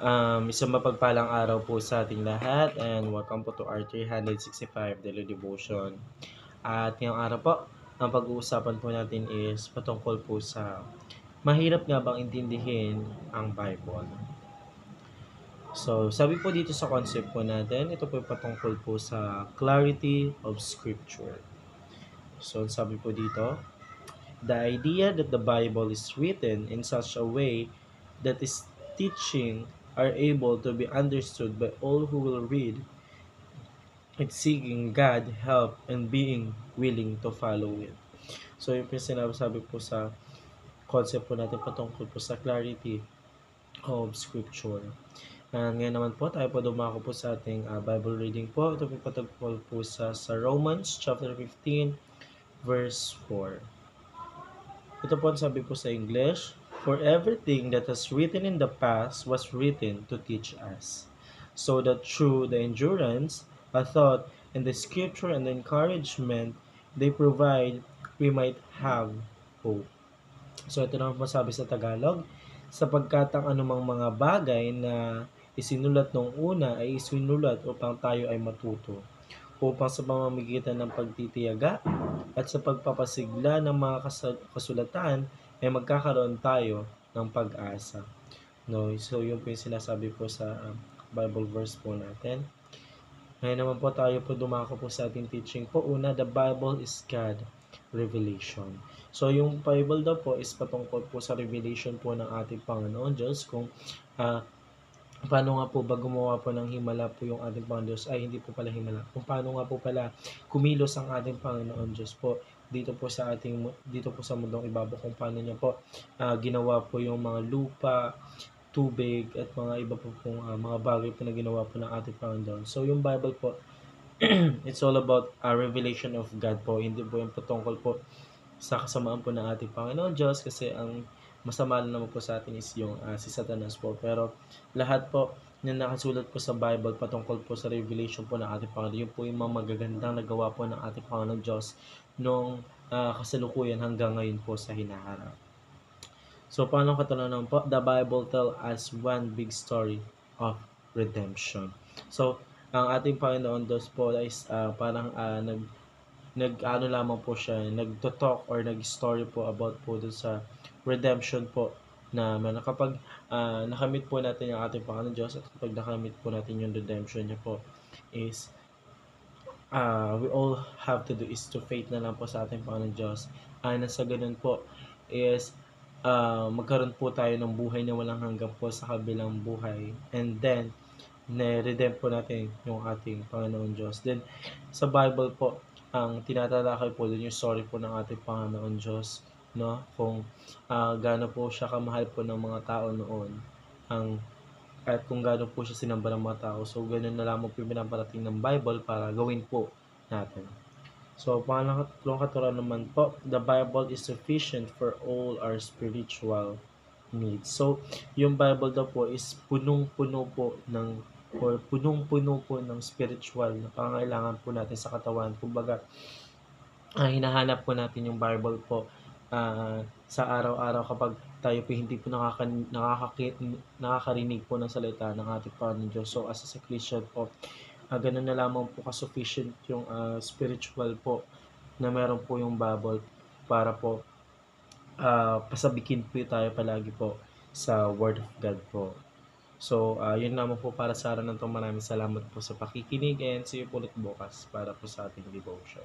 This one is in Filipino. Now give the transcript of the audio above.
Isang mapagpalang araw po sa ating lahat and welcome po to our 365 Daily Devotion. At ngayong araw po, ang pag-uusapan po natin is patungkol po sa mahirap nga bang intindihin ang Bible. So, sabi po dito sa concept po natin, ito po patungkol po sa clarity of Scripture. So, sabi po dito, the idea that the Bible is written in such a way that its teaching are able to be understood by all who will read it, seeking God help and being willing to follow it. So yung sinasabi po sa concept po natin patungkol po sa clarity of Scripture. And ngayon naman po, tayo po dumako po sa ating Bible reading po. Ito po patungkol po sa Romans chapter 15 verse 4. Ito po ang sabi po sa English, for everything that has written in the past was written to teach us, so that through the endurance, a thought, and the scripture and the encouragement they provide, we might have hope. So ito naman po sabi sa Tagalog, sapagkat ang anumang mga bagay na isinulat noong una ay isinulat upang tayo ay matuto, upang sa pamamagitan ng pagtitiyaga at sa pagpapasigla ng mga kasulatan ay magkakaroon tayo ng pag-asa. No, so yun po yung sinasabi po sa Bible verse po natin. Ngayon naman po tayo po dumako po sa ating teaching po. Una, the Bible is God revelation. So yung Bible daw po is patungkol po sa revelation po ng ating Panginoon Diyos kung paano nga po ba gumawa po ng himala po yung ating Panginoon Diyos, ay hindi po pala himala, kung paano nga po pala kumilos ang ating Panginoon Diyos po dito po sa mundong ibabaw, kung paano niya po ginawa po yung mga lupa, tubig at mga iba po pong mga bagay po na ginawa po ng ating Panginoon. So yung Bible po it's all about a revelation of God po, hindi po yung patungkol po sa kasamaan po ng ating Panginoon Diyos, kasi ang masama naman po sa atin is yung si Satanas po. Pero lahat po na nakasulat po sa Bible patungkol po sa revelation po ng ating Panginoon, yun po yung mga magagandang nagawa po ng ating Panginoon Diyos nung kasalukuyan hanggang ngayon po sa hinaharap. So paano katunayan po? The Bible tell us one big story of redemption. So ang ating Panginoon Diyos po is parang nag-ano lamang po siya, nagto-talk or nag-story po about po dun sa redemption po na kapag nakamit po natin yung ating Panginoon Diyos, at kapag nakamit po natin yung redemption niya po is we all have to do is to faith na lang po sa ating Panginoon Diyos. Nasa ganun po is magkaroon po tayo ng buhay na walang hanggan po sa kabilang buhay, and then na-redeem po natin yung ating Panginoon Diyos. Then sa Bible po, ang tinatalakay po dun yung story po ng ating Panginoon Diyos, no? Kung gaano po siya kamahal po ng mga tao noon, at kung gaano po siya sinamba ng mga tao. So ganun na lamang po yung pinaparating ng Bible para gawin po natin. So pangalawang katuruan naman po, the Bible is sufficient for all our spiritual needs. So yung Bible daw po is punong-puno po ng spiritual na pangangailangan po natin sa katawan. Kumbaga, hinahanap po natin yung Bible po sa araw-araw kapag tayo po hindi po nakakarinig po ng salita ng ating Panginoon Diyos. So as a Christian po, ganun na lamang po ka-sufficient yung spiritual po na meron po yung Bible para po pasabikin po tayo palagi po sa Word of God po. So, yun naman po para sa araw na ito. Maraming salamat po sa pakikinig, and see you po ulit bukas para po sa ating devotion.